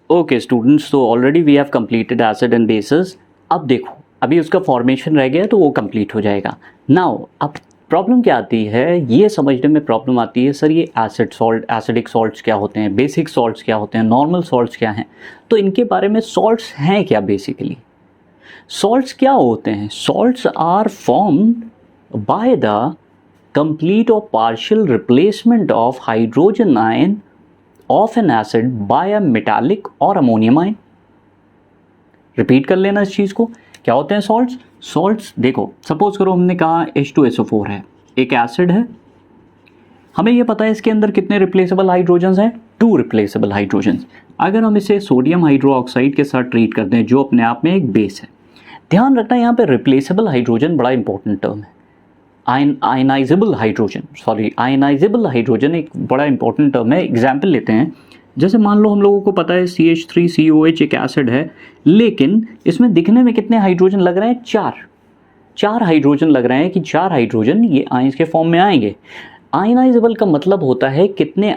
Okay students, तो already we have completed acid and bases. अब देखो, अभी उसका फॉर्मेशन रह गया तो वो कंप्लीट हो जाएगा। नाउ अब प्रॉब्लम क्या आती है, ये समझने में प्रॉब्लम आती है सर ये एसिड सॉल्ट, एसिडिक सॉल्ट्स क्या होते हैं, बेसिक सॉल्ट्स क्या होते हैं, नॉर्मल सॉल्ट्स क्या हैं। तो इनके बारे में सॉल्ट्स हैं क्या बेसिकली, सॉल्ट्स क्या होते हैं। Salts are formed by the complete or partial replacement of hydrogen ion of an acid by a metallic or ammonium ion। Repeat कर लेना इस चीज़ को, क्या होते हैं सॉल्ट्स। सॉल्ट्स देखो, सपोज करो हमने कहा H2SO4 है, एक एसिड है, हमें ये पता है इसके अंदर कितने रिप्लेसेबल हाइड्रोजन्स हैं, 2 रिप्लेसेबल हाइड्रोजन्स। अगर हम इसे सोडियम हाइड्रोक्साइड के साथ ट्रीट करते हैं जो अपने आप में एक बेस है, ध्यान रखना यहाँ पे रिप्लेसेबल हाइड्रोजन बड़ा इंपॉर्टेंट टर्म है। आयनाइजेबल हाइड्रोजन एक बड़ा इंपॉर्टेंट टर्म है। एग्जाम्पल लेते हैं, जैसे मान लो हम लोगों को पता है CH3COH एक एसिड है, लेकिन इसमें दिखने में कितने हाइड्रोजन लग रहे हैं, 4 हाइड्रोजन लग रहे हैं कि 4 हाइड्रोजन ये आयंस के फॉर्म में आएंगे। आयनाइजेबल का मतलब होता है कितने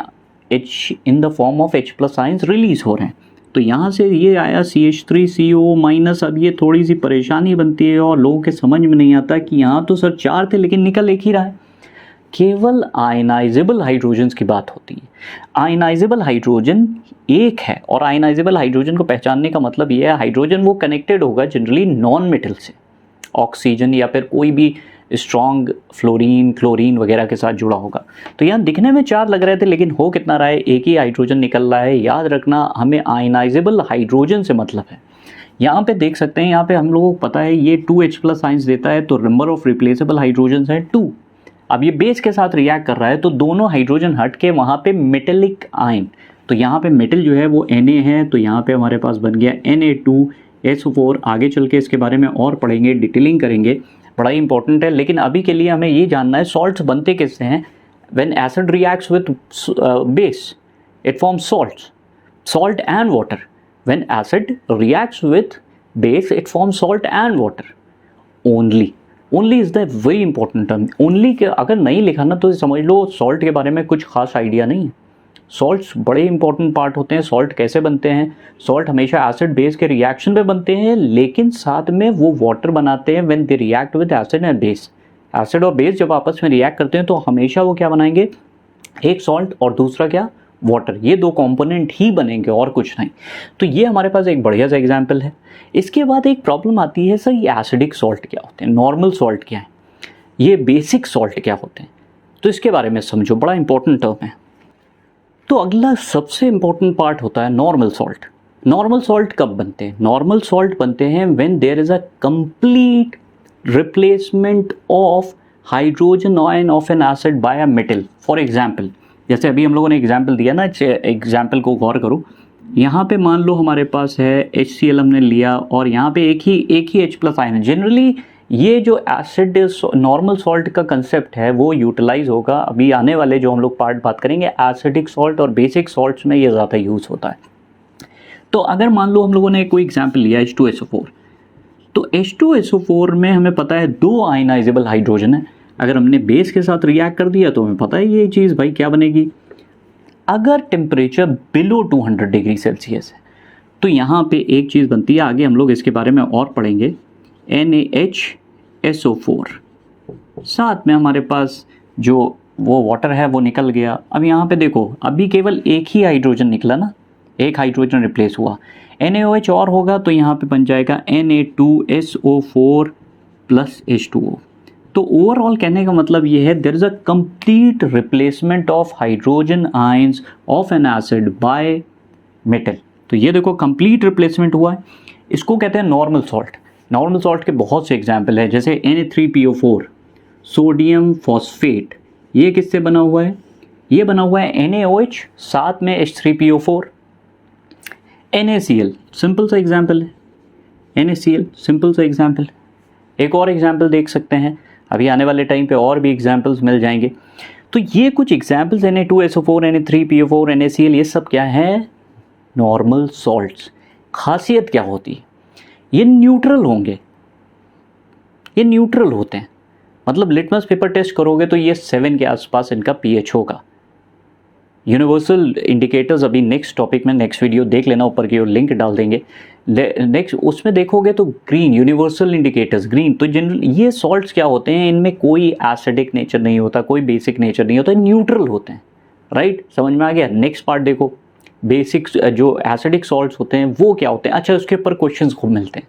H in the form of H+ ions release हो रहे हैं। तो यहाँ से ये आया CH3CO-। अब ये थोड़ी सी परेशानी बनती है और लोगों के समझ में नहीं आता कि यहाँ तो सर 4 थे लेकिन निकल एक ही रहा है। केवल आयनाइजेबल हाइड्रोजन्स की बात होती है। आयनाइजेबल हाइड्रोजन एक है, और आयनाइजेबल हाइड्रोजन को पहचानने का मतलब ये है, हाइड्रोजन वो कनेक्टेड होगा जनरली नॉन मेटल से, ऑक्सीजन या फिर कोई भी स्ट्रॉन्ग फ्लोरीन, क्लोरीन वगैरह के साथ जुड़ा होगा। तो यहाँ दिखने में 4 लग रहे थे लेकिन हो कितना रहा है, एक ही हाइड्रोजन निकल रहा है। याद रखना, हमें आयनाइजेबल हाइड्रोजन से मतलब है। यहाँ पे देख सकते हैं, यहाँ पे हम लोगों को पता है ये 2H+ आयंस देता है, तो नंबर ऑफ रिप्लेसेबल हाइड्रोजन है 2। अब ये बेस के साथ रिएक्ट कर रहा है तो दोनों हाइड्रोजन हट के वहाँ पे मेटेलिक आयन, तो यहाँ पे मेटल जो है वो Na है, तो यहाँ पे हमारे पास बन गया Na2SO4। आगे चल के इसके बारे में और पढ़ेंगे, डिटेलिंग करेंगे, बड़ा ही इंपॉर्टेंट है। लेकिन अभी के लिए हमें ये जानना है सॉल्ट्स बनते किससे हैं। When acid reacts with base it forms salt and water. When acid reacts with base it forms salt and water only. Only is the very important term. Only के अगर नहीं लिखा ना तो समझ लो सॉल्ट के बारे में कुछ खास आइडिया नहीं है। सॉल्ट्स बड़े इंपॉर्टेंट पार्ट होते हैं। सॉल्ट कैसे बनते हैं, सॉल्ट हमेशा एसिड बेस के रिएक्शन पे बनते हैं, लेकिन साथ में वो वाटर बनाते हैं when they react with acid and base. Acid और बेस जब आपस में रिएक्ट करते हैं तो हमेशा वो क्या बनाएंगे, एक सॉल्ट और दूसरा क्या, वाटर। ये 2 कंपोनेंट ही बनेंगे और कुछ नहीं। तो ये हमारे पास एक बढ़िया सा एग्जाम्पल है। इसके बाद एक प्रॉब्लम आती है, सर ये एसिडिक सॉल्ट क्या होते हैं, नॉर्मल सॉल्ट क्या है, ये बेसिक सॉल्ट क्या होते हैं। तो इसके बारे में समझो, बड़ा इंपॉर्टेंट टर्म है। तो अगला सबसे इंपॉर्टेंट पार्ट होता है नॉर्मल सॉल्ट। नॉर्मल सॉल्ट कब बनते हैं, नॉर्मल सॉल्ट बनते हैं when there is a complete replacement of hydrogen ion of an acid by a metal. For example, जैसे अभी हम लोगों ने एग्जांपल दिया ना, एग्जांपल को गौर करो। यहाँ पे मान लो हमारे पास है HCl हमने लिया और यहाँ पे एक ही H+ आयन है। जनरली ये जो एसिड नॉर्मल सॉल्ट का कंसेप्ट है वो यूटिलाइज होगा अभी आने वाले जो हम लोग पार्ट बात करेंगे, एसिडिक सॉल्ट और बेसिक सॉल्ट्स में ये ज़्यादा यूज़ होता है। तो अगर मान लो हम लोगों ने कोई एग्जाम्पल लिया H2SO4, तो H2SO4 में हमें पता है 2 आयनाइजेबल हाइड्रोजन है। अगर हमने बेस के साथ रिएक्ट कर दिया तो हमें पता है ये चीज़ भाई क्या बनेगी। अगर टेम्परेचर बिलो 200 डिग्री सेल्सियस है तो यहाँ पे एक चीज़ बनती है, आगे हम लोग इसके बारे में और पढ़ेंगे, NaHSO4। साथ में हमारे पास जो वो वाटर है वो निकल गया। अब यहाँ पे देखो, अभी केवल एक ही हाइड्रोजन निकला ना, एक हाइड्रोजन रिप्लेस हुआ, NaOH और होगा तो यहाँ पे बन जाएगा Na2SO4 प्लस H2O। तो ओवरऑल कहने का मतलब ये है, there is a complete replacement of hydrogen ions of an acid by metal. तो ये देखो कंप्लीट रिप्लेसमेंट हुआ है, इसको कहते हैं नॉर्मल सॉल्ट। नॉर्मल सॉल्ट के बहुत से एग्जाम्पल है, जैसे Na3PO4 सोडियम फॉस्फेट, ये किससे बना हुआ है, ये बना हुआ है NaOH साथ में H3PO4। NaCl सिंपल सा एग्जाम्पल है, NaCl सिंपल सा एग्जाम्पल। एक और एग्जाम्पल देख सकते हैं, अभी आने वाले टाइम पे और भी एग्जाम्पल्स मिल जाएंगे। तो ये कुछ एग्जाम्पल्स Na2SO4, Na3PO4, NaCl, ये सब क्या है, नॉर्मल सॉल्ट्स। खासियत क्या होती है, ये न्यूट्रल होंगे, ये न्यूट्रल होते हैं। मतलब लिटमस पेपर टेस्ट करोगे तो ये 7 के आसपास इनका pH होगा। यूनिवर्सल इंडिकेटर्स अभी नेक्स्ट टॉपिक में, नेक्स्ट वीडियो देख लेना, ऊपर की ओर लिंक डाल देंगे। नेक्स्ट उसमें देखोगे तो ग्रीन, यूनिवर्सल इंडिकेटर्स ग्रीन, तो जनरल ये सॉल्ट्स क्या होते हैं, इनमें कोई एसिडिक नेचर नहीं होता, कोई बेसिक नेचर नहीं होता, न्यूट्रल होते हैं, राइट, समझ में आ गया। नेक्स्ट पार्ट देखो, बेसिक जो एसिडिक सॉल्ट्स होते हैं वो क्या होते हैं। अच्छा, उसके ऊपर क्वेश्चंस खूब मिलते हैं,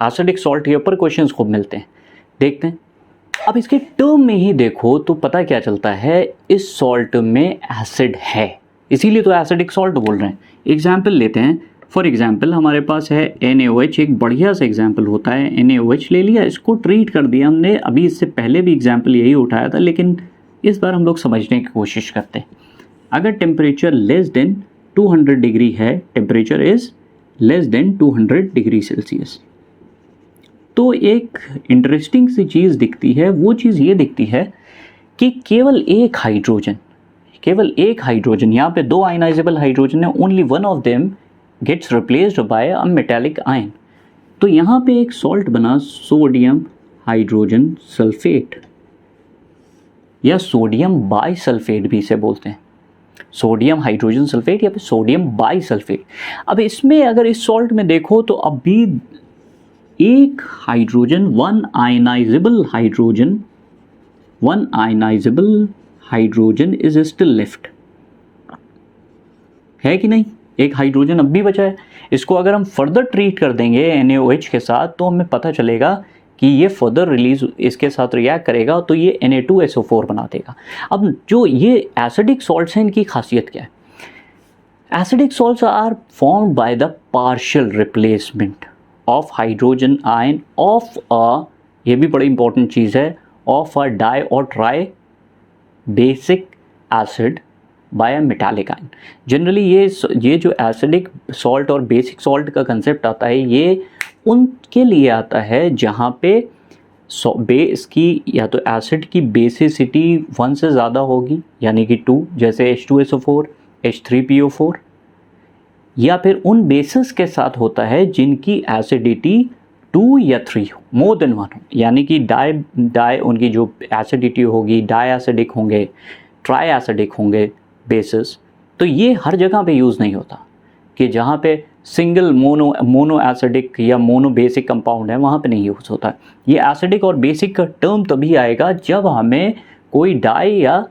एसिडिक सॉल्ट के ऊपर क्वेश्चंस खूब मिलते हैं, देखते हैं। अब इसके टर्म में ही देखो तो पता क्या चलता है, इस सॉल्ट में एसिड है, इसीलिए तो एसिडिक सॉल्ट बोल रहे हैं। एग्जाम्पल लेते हैं, फॉर एग्जाम्पल हमारे पास है NaOH, एक बढ़िया सा एग्जाम्पल होता है। NaOH ले लिया, इसको ट्रीट कर दिया हमने। अभी इससे पहले भी एग्जाम्पल यही उठाया था, लेकिन इस बार हम लोग समझने की कोशिश करते हैं। अगर टेम्परेचर लेस देन 200 डिग्री है, temperature is less than 200 degree Celsius, तो एक इंटरेस्टिंग सी चीज़ दिखती है। वो चीज़ ये दिखती है कि केवल एक हाइड्रोजन, यहाँ पे 2 आयनाइजेबल हाइड्रोजन है, only one of them gets replaced by a metallic ion. तो यहाँ पे एक सॉल्ट बना, सोडियम हाइड्रोजन सल्फेट, या सोडियम बाइसल्फेट भी इसे बोलते हैं, सोडियम हाइड्रोजन सल्फेट या फिर सोडियम बाइसल्फेट। अब इसमें अगर इस सॉल्ट में देखो तो अभी एक hydrogen, one ionisable hydrogen is still left, है कि नहीं, एक हाइड्रोजन अब भी बचा है। इसको अगर हम फर्दर ट्रीट कर देंगे NaOH के साथ तो हमें पता चलेगा कि ये फर्दर रिलीज इसके साथ रिएक्ट करेगा तो ये Na2SO4 बना देगा। अब जो ये एसिडिक सॉल्ट्स हैं, इनकी खासियत क्या है? Acidic salts are formed by the partial replacement of hydrogen ion of a, ये भी बड़ी इंपॉर्टेंट चीज़ है, ऑफ अ डाई और tri basic acid by a metallic ion. Generally ये जो एसिडिक सॉल्ट और बेसिक सॉल्ट का कंसेप्ट आता है, ये उनके लिए आता है जहाँ पे बेस की या तो एसिड की बेसिसिटी 1 से ज़्यादा होगी, यानी कि 2, जैसे H2SO4, H3PO4, या फिर उन बेसिस के साथ होता है जिनकी एसिडिटी 2 या 3 हो, मोर देन 1 हो, यानी कि डाई उनकी जो एसिडिटी होगी, डाई एसिडिक होंगे, ट्राई एसिडिक होंगे बेसिस। तो ये हर जगह पे यूज़ नहीं होता कि जहाँ पे सिंगल मोनो एसिडिक या मोनो बेसिक कंपाउंड है, वहाँ पे नहीं यूज़ होता। ये एसिडिक और बेसिक का टर्म तभी आएगा जब हमें कोई डाई या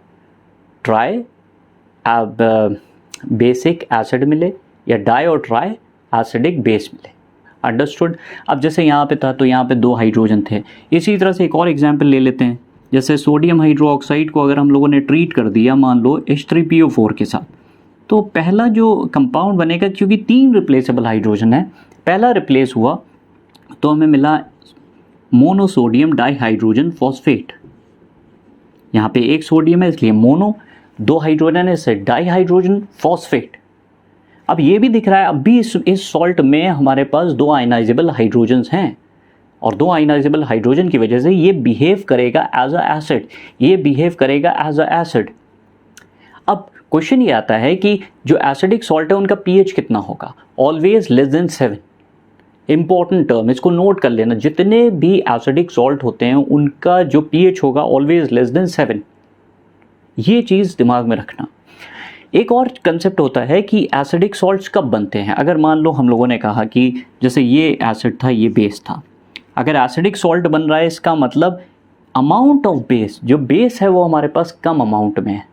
ट्राई बेसिक एसिड मिले या डाई और ट्राई एसिडिक बेस मिले। अंडरस्टूड। अब जैसे यहाँ पे था तो यहाँ पे 2 हाइड्रोजन थे। इसी तरह से एक और एग्जांपल ले लेते हैं, जैसे सोडियम हाइड्रोक्साइड को अगर हम लोगों ने ट्रीट कर दिया मान लो H3PO4 के साथ, तो पहला जो कंपाउंड बनेगा, क्योंकि 3 रिप्लेसेबल हाइड्रोजन है, पहला रिप्लेस हुआ तो हमें मिला मोनोसोडियम डाइहाइड्रोजन फॉस्फेट। यहाँ पे एक सोडियम है इसलिए मोनो, 2 हाइड्रोजन है इससे डाइहाइड्रोजन फॉस्फेट। अब ये भी दिख रहा है, अब भी इस सॉल्ट में हमारे पास 2 आयनाइजेबल हाइड्रोजन्स हैं और 2 आयनाइजेबल हाइड्रोजन की वजह से ये बिहेव करेगा एज अ एसिड, ये बिहेव करेगा एज अ एसिड। अब क्वेश्चन ये आता है कि जो एसिडिक सॉल्ट है उनका pH कितना होगा? Always less than 7। Important term, इसको नोट कर लेना, जितने भी एसिडिक सॉल्ट होते हैं उनका जो pH होगा ऑलवेज लेस देन 7। ये चीज़ दिमाग में रखना। एक और कंसेप्ट होता है कि एसिडिक सॉल्ट्स कब बनते हैं। अगर मान लो हम लोगों ने कहा कि जैसे ये एसिड था, ये बेस था, अगर एसिडिक सॉल्ट बन रहा है इसका मतलब अमाउंट ऑफ बेस, जो बेस है वो हमारे पास कम अमाउंट में है।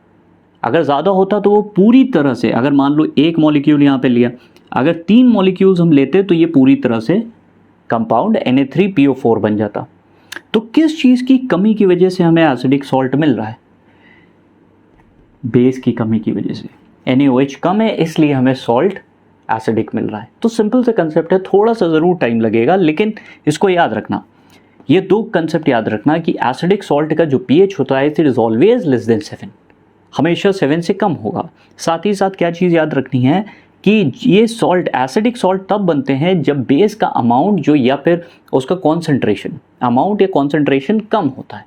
अगर ज़्यादा होता तो वो पूरी तरह से, अगर मान लो 1 मॉलिक्यूल यहाँ पे लिया, अगर 3 मॉलिक्यूल्स हम लेते तो ये पूरी तरह से कंपाउंड Na3PO4 बन जाता। तो किस चीज़ की कमी की वजह से हमें एसिडिक सॉल्ट मिल रहा है? बेस की कमी की वजह से। NaOH कम है इसलिए हमें सॉल्ट एसिडिक मिल रहा है। तो सिंपल सा कंसेप्ट है, थोड़ा सा ज़रूर टाइम लगेगा लेकिन इसको याद रखना। ये 2 कंसेप्ट याद रखना कि एसिडिक सॉल्ट का जो pH होता है it is always less than 7, हमेशा 7 से कम होगा। साथ ही साथ क्या चीज़ याद रखनी है कि ये सॉल्ट, एसिडिक सॉल्ट तब बनते हैं जब बेस का अमाउंट जो या फिर उसका कॉन्सेंट्रेशन, अमाउंट या कॉन्सेंट्रेशन कम होता है।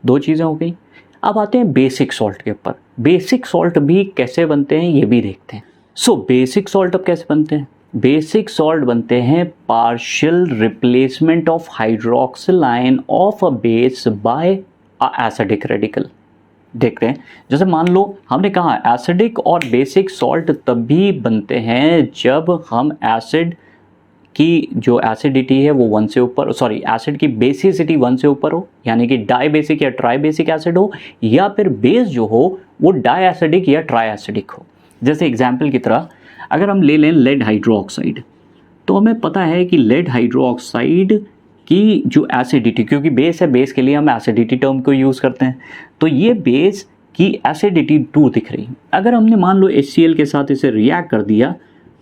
2 चीज़ें हो गई। अब आते हैं बेसिक सॉल्ट के ऊपर। बेसिक सॉल्ट भी कैसे बनते हैं ये भी देखते हैं। सो बेसिक सॉल्ट अब कैसे बनते हैं? बेसिक सॉल्ट बनते हैं partial replacement of hydroxyl ion of a base by a acidic radical. देखते हैं। जैसे मान लो हमने कहा एसिडिक और बेसिक सॉल्ट तभी बनते हैं जब हम एसिड की जो एसिडिटी है वो 1 से ऊपर, सॉरी एसिड की बेसिसिटी 1 से ऊपर हो, यानी कि डाई बेसिक या ट्राई बेसिक एसिड हो, या फिर बेस जो हो वो डाई एसिडिक या ट्राई एसिडिक हो। जैसे एग्जाम्पल की तरह अगर हम ले लें लेड हाइड्रोक्साइड, तो हमें पता है कि लेड हाइड्रोक्साइड की जो एसिडिटी, क्योंकि बेस है, बेस के लिए हम एसिडिटी टर्म को यूज़ करते हैं, तो ये बेस की एसिडिटी 2 दिख रही। अगर हमने मान लो HCl के साथ इसे रिएक्ट कर दिया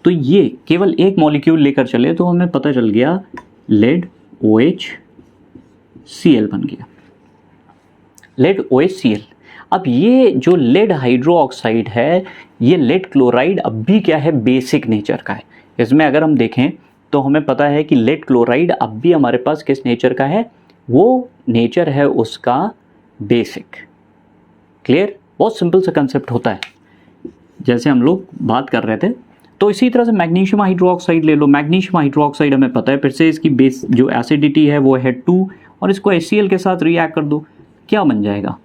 तो ये केवल एक मॉलिक्यूल लेकर चले तो हमें पता चल गया लेड OHCl बन गया, लेड OHCl। अब ये जो लेड हाइड्रोक्साइड है, ये लेड क्लोराइड अब भी क्या है, बेसिक नेचर का है। इसमें अगर हम देखें तो हमें पता है कि लेड क्लोराइड अब भी हमारे पास किस नेचर का है, वो नेचर है उसका बेसिक। क्लियर? बहुत सिंपल सा कंसेप्ट होता है जैसे हम लोग बात कर रहे थे। तो इसी तरह से मैग्नीशियम हाइड्रोक्साइड ले लो। मैग्नीशियम हाइड्रोक्साइड हमें पता है फिर से इसकी बेस जो एसिडिटी है वो है 2, और इसको HCl के साथ रिएक्ट कर दो, क्या बन जाएगा,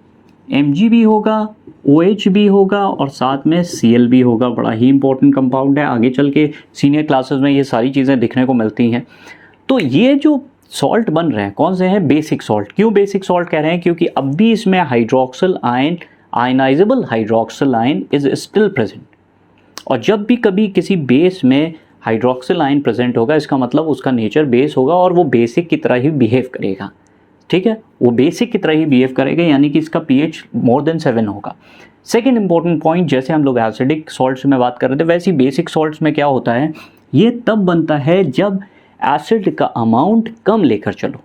Mg भी होगा, OH भी होगा और साथ में Cl भी होगा। बड़ा ही इंपॉर्टेंट कंपाउंड है, आगे चल के सीनियर क्लासेस में ये सारी चीज़ें दिखने को मिलती हैं। तो ये जो सॉल्ट बन रहे हैं कौन से हैं, बेसिक सॉल्ट। क्यों बेसिक सॉल्ट कह रहे हैं, क्योंकि अब भी इसमें hydroxyl ion, ionisable hydroxyl ion is still present. और जब भी कभी किसी बेस में हाइड्रोक्सिल आयन प्रेजेंट होगा, इसका मतलब उसका नेचर बेस होगा और वो बेसिक की तरह ही बिहेव करेगा। ठीक है, वो बेसिक की तरह ही बिहेव करेगा, यानी कि इसका pH मोर देन 7 होगा। सेकेंड इंपॉर्टेंट पॉइंट, जैसे हम लोग एसिडिक सॉल्ट्स में बात कर रहे थे, वैसे ही बेसिक सॉल्ट्स में क्या होता है, ये तब बनता है जब एसिड का अमाउंट कम लेकर चलो।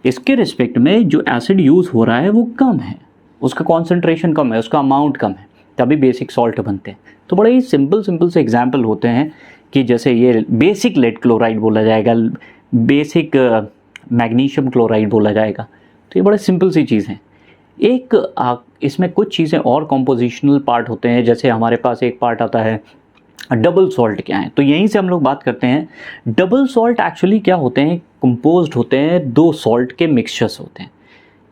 इसके रिस्पेक्ट में जो एसिड यूज़ हो रहा है वो कम है, उसका कॉन्सेंट्रेशन कम है, उसका अमाउंट कम है, तभी बेसिक सॉल्ट बनते हैं। तो बड़े ही सिंपल से एग्जाम्पल होते हैं कि जैसे ये बेसिक लेड क्लोराइड बोला जाएगा, बेसिक मैग्नीशियम क्लोराइड बोला जाएगा। तो ये बड़े सिंपल सी चीज़ हैं। एक इसमें कुछ चीज़ें और कॉम्पोजिशनल पार्ट होते हैं, जैसे हमारे पास एक पार्ट आता है डबल सॉल्ट क्या है, तो यहीं से हम लोग बात करते हैं। डबल सॉल्ट एक्चुअली क्या होते हैं, कंपोज्ड होते हैं 2 सॉल्ट के मिक्सचर्स होते हैं।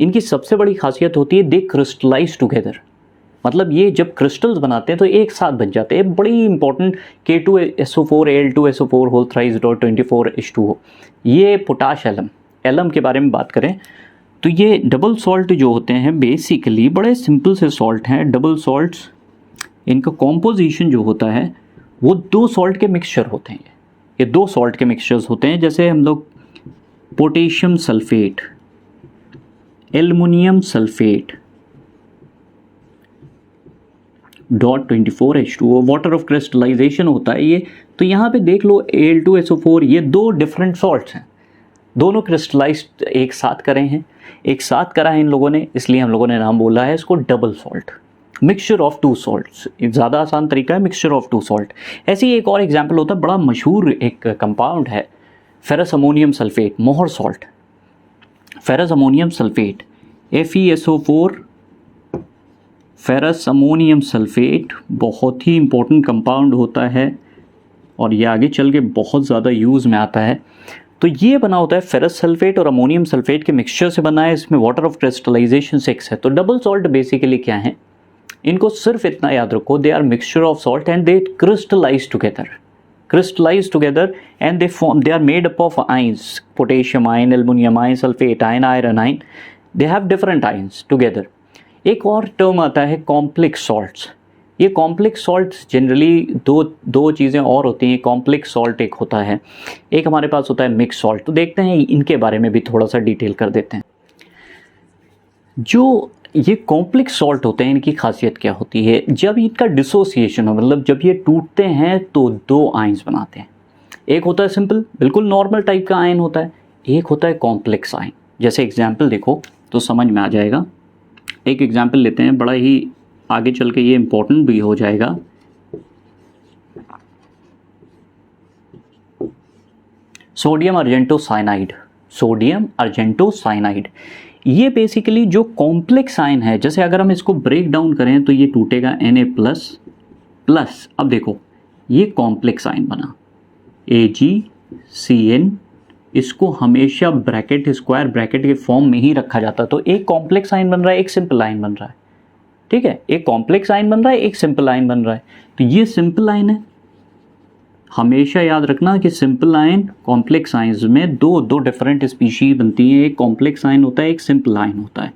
इनकी सबसे बड़ी खासियत होती है दे क्रिस्टलाइज टुगेदर, मतलब ये जब क्रिस्टल्स बनाते हैं तो एक साथ बन जाते हैं। बड़ी important K2SO4 Al2SO4 whole thrice dot 24H2O, ये पोटाश एलम के बारे में बात करें तो ये डबल सॉल्ट जो होते हैं बेसिकली बड़े सिंपल से सॉल्ट हैं। डबल सॉल्ट्स, इनका कॉम्पोजिशन जो होता है वो 2 सॉल्ट के मिक्सचर होते हैं। ये 2 सॉल्ट के मिक्सचर्स होते हैं, जैसे हम लोग potassium sulphate, aluminium sulphate dot 24H2O, water of crystallisation होता है ये। तो यहाँ पे देख लो Al2SO4, ये 2 डिफरेंट सॉल्ट्स हैं, दोनों क्रिस्टलाइज्ड एक साथ करे हैं, एक साथ करा है इन लोगों ने, इसलिए हम लोगों ने नाम बोला है इसको double salt, mixture of 2 salts. ज़्यादा आसान तरीका है मिक्सचर ऑफ 2 सॉल्ट। ऐसे ही एक और एग्जाम्पल होता है, बड़ा मशहूर एक कंपाउंड है फेरस अमोनियम सल्फेट, मोहर salt. Ferrous ammonium sulphate FeSO4, ferrous ammonium sulphate बहुत ही इंपॉर्टेंट कंपाउंड होता है और ये आगे चल के बहुत ज़्यादा यूज़ में आता है। तो ये बना होता है फेरस सल्फेट और अमोनियम सल्फेट के मिक्सचर से बना है, इसमें वाटर ऑफ क्रिस्टलाइजेशन 6 है। तो डबल सॉल्ट बेसिकली क्या है, इनको सिर्फ इतना याद रखो, they are mixture of salt and they crystallise together and they are made up of ions, potassium ion, aluminium ion, sulphate ion, iron ion, they have different ions together. एक और term आता है कॉम्प्लेक्स सॉल्ट्स। ये complex salts generally दो चीज़ें और होती हैं। कॉम्प्लेक्स सॉल्ट एक होता है, एक हमारे पास होता है मिक्स सॉल्ट। तो देखते हैं इनके बारे में भी थोड़ा सा डिटेल कर देते हैं। जो ये कॉम्प्लेक्स सॉल्ट होते हैं, इनकी खासियत क्या होती है, जब इनका डिसोसिएशन हो, मतलब जब ये टूटते हैं तो 2 आयंस बनाते हैं। एक होता है सिंपल, बिल्कुल नॉर्मल टाइप का आयन होता है, एक होता है कॉम्प्लेक्स आयन। जैसे एग्जाम्पल देखो तो समझ में आ जाएगा। एक एग्जाम्पल लेते हैं, बड़ा ही आगे चल के ये इंपॉर्टेंट भी हो जाएगा। सोडियम अर्जेंटोसाइनाइड, सोडियम अर्जेंटोसाइनाइड, ये बेसिकली जो कॉम्प्लेक्स आयन है, जैसे अगर हम इसको ब्रेक डाउन करें तो ये टूटेगा Na++। अब देखो ये कॉम्प्लेक्स आयन बना AgCN, इसको हमेशा ब्रैकेट, स्क्वायर ब्रैकेट के फॉर्म में ही रखा जाता है। तो एक कॉम्प्लेक्स आयन बन रहा है, एक सिंपल आयन बन रहा है। ठीक है, एक कॉम्प्लेक्स आयन बन रहा है, एक सिंपल आयन बन रहा है। तो ये सिंपल आयन है, हमेशा याद रखना कि सिंपल आयन कॉम्प्लेक्स आयंस में दो डिफरेंट स्पीशीज बनती हैं, एक कॉम्प्लेक्स आयन होता है, एक सिंपल आयन होता है।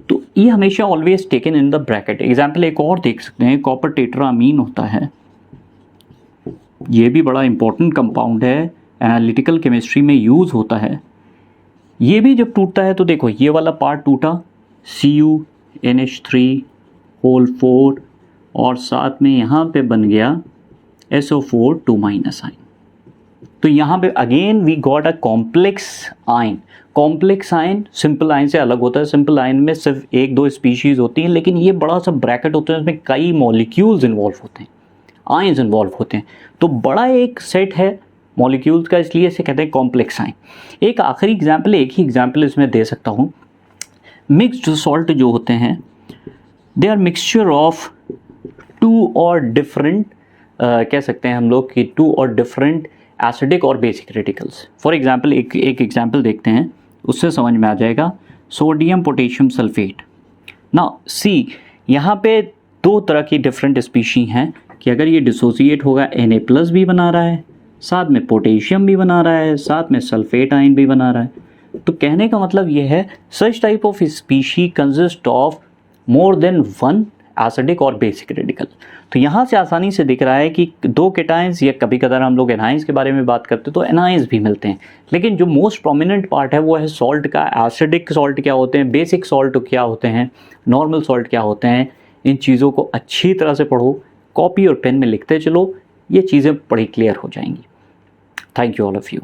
तो ये हमेशा always taken in the bracket. Example एक और देख सकते हैं, कॉपर टेट्रामीन होता है, ये भी बड़ा इंपॉर्टेंट कंपाउंड है, एनालिटिकल केमिस्ट्री में यूज़ होता है। ये भी जब टूटता है तो देखो ये वाला पार्ट टूटा, CuNH3 और साथ में यहाँ पे बन गया SO4 2- आयन। तो यहाँ पे again we got a complex ion. Complex ion simple ion से अलग होता है, सिंपल आयन में सिर्फ एक दो स्पीशीज होती हैं, लेकिन ये बड़ा सा ब्रैकेट होता है, उसमें कई मॉलिक्यूल्स इन्वॉल्व होते हैं, आयंस इन्वॉल्व होते हैं, तो बड़ा एक सेट है मॉलिक्यूल्स का, इसलिए इसे कहते हैं कॉम्प्लेक्स आयन। एक आखिरी एग्जाम्पल, एक ही एग्जाम्पल इसमें दे सकता हूँ। मिक्स्ड सॉल्ट जो होते हैं, they are mixture of two और डिफरेंट, कह सकते हैं हम लोग कि टू और डिफरेंट एसिडिक और बेसिक रेडिकल्स। फॉर एग्जांपल एक एग्जांपल देखते हैं, उससे समझ में आ जाएगा। सोडियम पोटेशियम सल्फेट ना, सी यहाँ पे दो तरह की डिफरेंट स्पीशी हैं कि अगर ये डिसोसिएट होगा Na+ भी बना रहा है, साथ में पोटेशियम भी बना रहा है, साथ में सल्फेट आयन भी बना रहा है। तो कहने का मतलब ये है, such type of species consist of more than one acidic और बेसिक रेडिकल। तो यहाँ से आसानी से दिख रहा है कि दो केटाइंस, या कभी कभार हम लोग एनाइंस के बारे में बात करते हैं तो एनाइंस भी मिलते हैं, लेकिन जो मोस्ट प्रोमिनेंट पार्ट है वो है सॉल्ट का। एसिडिक सॉल्ट क्या होते हैं, बेसिक सॉल्ट क्या होते हैं, नॉर्मल सॉल्ट क्या होते हैं, इन चीज़ों को अच्छी तरह से पढ़ो, कॉपी और पेन में लिखते चलो, ये चीज़ें बड़ी क्लियर हो जाएंगी। Thank you all of you.